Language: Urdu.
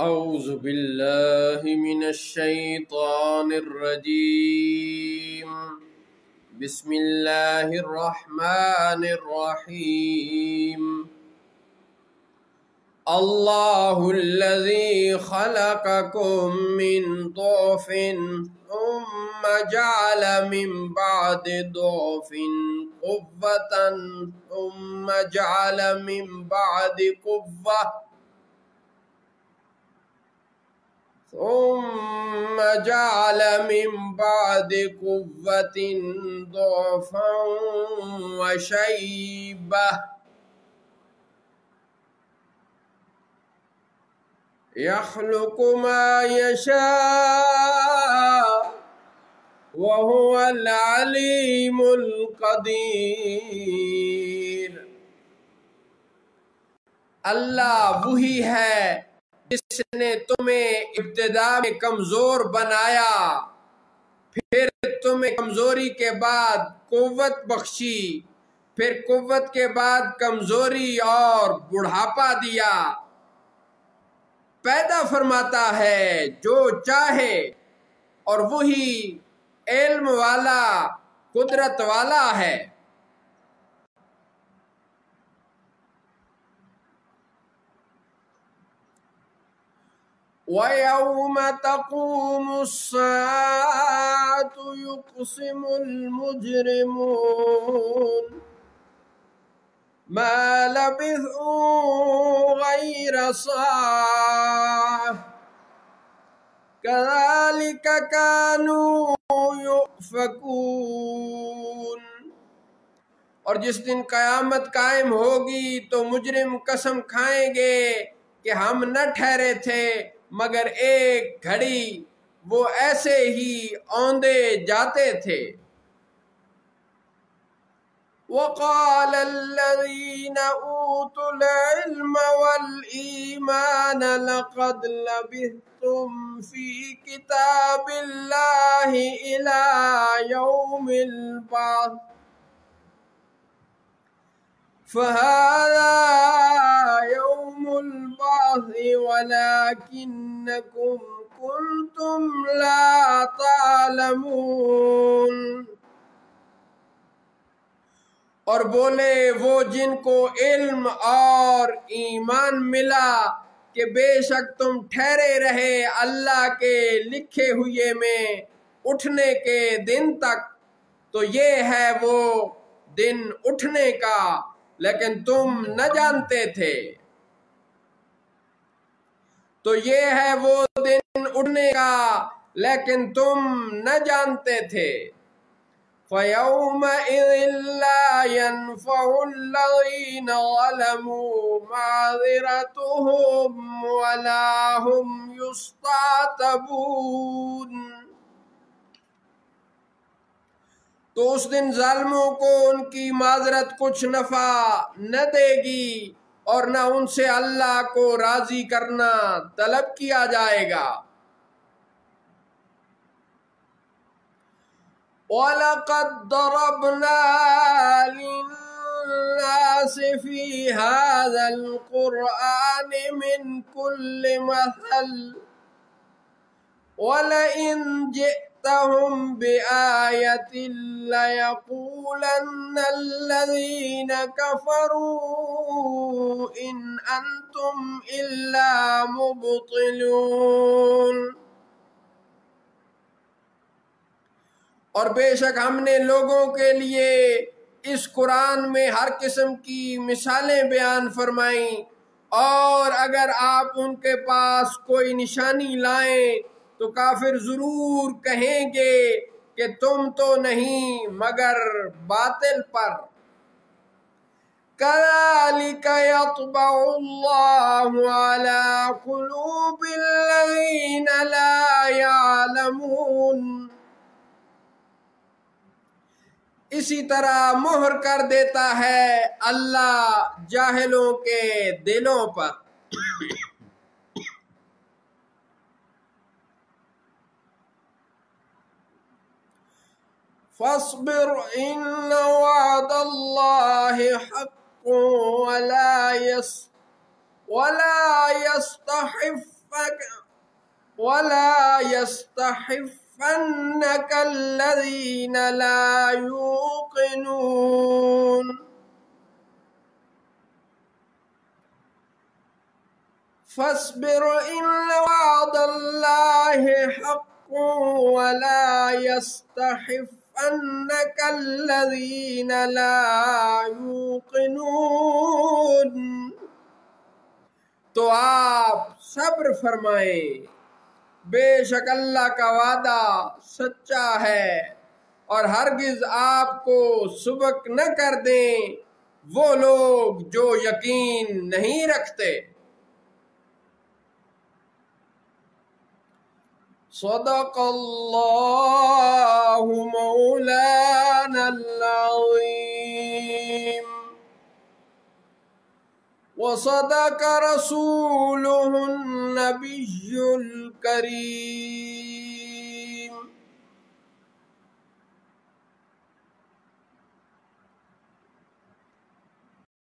أعوذ بالله من الشيطان الرجيم بسم الله الرحمن الرحيم الله الذي خلقكم من ضعف ثم جعل من بعد ضعف قوة ثم جعل من بعد قوة ثم جعل من بعد قوة ضعفا وشيبة يخلق ما يشاء وهو العليم القدير۔ اللہ وہی ہے جس نے تمہیں ابتدا میں کمزور بنایا، پھر تمہیں کمزوری کے بعد قوت بخشی، پھر قوت کے بعد کمزوری اور بڑھاپا دیا۔ پیدا فرماتا ہے جو چاہے اور وہی علم والا قدرت والا ہے۔ وَيَوْمَ تَقُومُ السَّاعَةُ يُقْسِمُ الْمُجْرِمُونَ مَا لَبِثُوا غَيْرَ سَاعَةٍ كَذَلِكَ كَانُوا يُؤْفَكُونَ۔ اور جس دن قیامت قائم ہوگی تو مجرم قسم کھائیں گے کہ ہم نہ ٹھہرے تھے مگر ایک گھڑی، وہ ایسے ہی اوندے جاتے تھے۔ وَقَالَ الَّذِينَ أُوتُوا الْعِلْمَ وَالْإِيمَانَ لَقَدْ لَبِثْتُمْ فِي كِتَابِ اللَّهِ إِلَى يَوْمِ الْبَعْثِ فَهَذَا يَوْمُ الْبَعْثِ وَلَكِنَّكُمْ كُنْتُمْ لَا تَعْلَمُونَ۔ اور بولے وہ جن کو علم اور ایمان ملا کہ بے شک تم ٹھہرے رہے اللہ کے لکھے ہوئے میں اٹھنے کے دن تک، تو یہ ہے وہ دن اٹھنے کا لیکن تم نہ جانتے تھے۔ تو یہ ہے وہ دن اٹھنے کا لیکن تم نہ جانتے تھے۔ فَيَوْمَئِذٍ لَا يَنفَعُ الَّذِينَ ظَلَمُوا مَعْذِرَتُهُمْ وَلَا هُمْ يُسْتَعْتَبُونَ۔ تو اس دن ظالموں کو ان کی معذرت کچھ نفع نہ دے گی اور نہ ان سے اللہ کو راضی کرنا طلب کیا جائے گا۔ وَلَقَدْ ضَرَبْنَا لِلنَّاسِ فِي هَذَا الْقُرْآنِ مِنْ كُلِّ مَثَلٍ وَلَئِنْ جِئْتَهُمْ بِآيَةٍ لَيَقُولَنَّ الَّذِينَ كَفَرُوا إِنْ أَنْتُمْ إِلَّا مُبْطِلُونَ۔ اور بے شک ہم نے لوگوں کے لیے اس قرآن میں ہر قسم کی مثالیں بیان فرمائیں، اور اگر آپ ان کے پاس کوئی نشانی لائیں تو کافر ضرور کہیں گے کہ تم تو نہیں مگر باطل پر۔ كَذَلِكَ يَطْبَعُ اللَّهُ عَلَى قُلُوبِ الَّذِينَ لَا يَعْلَمُونَ۔ اسی طرح مہر کر دیتا ہے اللہ جاہلوں کے دلوں پر۔ فاصبر إن وعد الله حق ولا يستخفنك ولا يستحفنك الذين لا يوقنون فاصبر إن وعد الله حق ولا يستحفنك الذين لا يوقنون۔ تو آپ صبر فرمائیں، بے شک اللہ کا وعدہ سچا ہے، اور ہرگز آپ کو سبق نہ کر دیں وہ لوگ جو یقین نہیں رکھتے۔ صدق اللہ مولانا العظیم وصدق رسوله النبي الكريم۔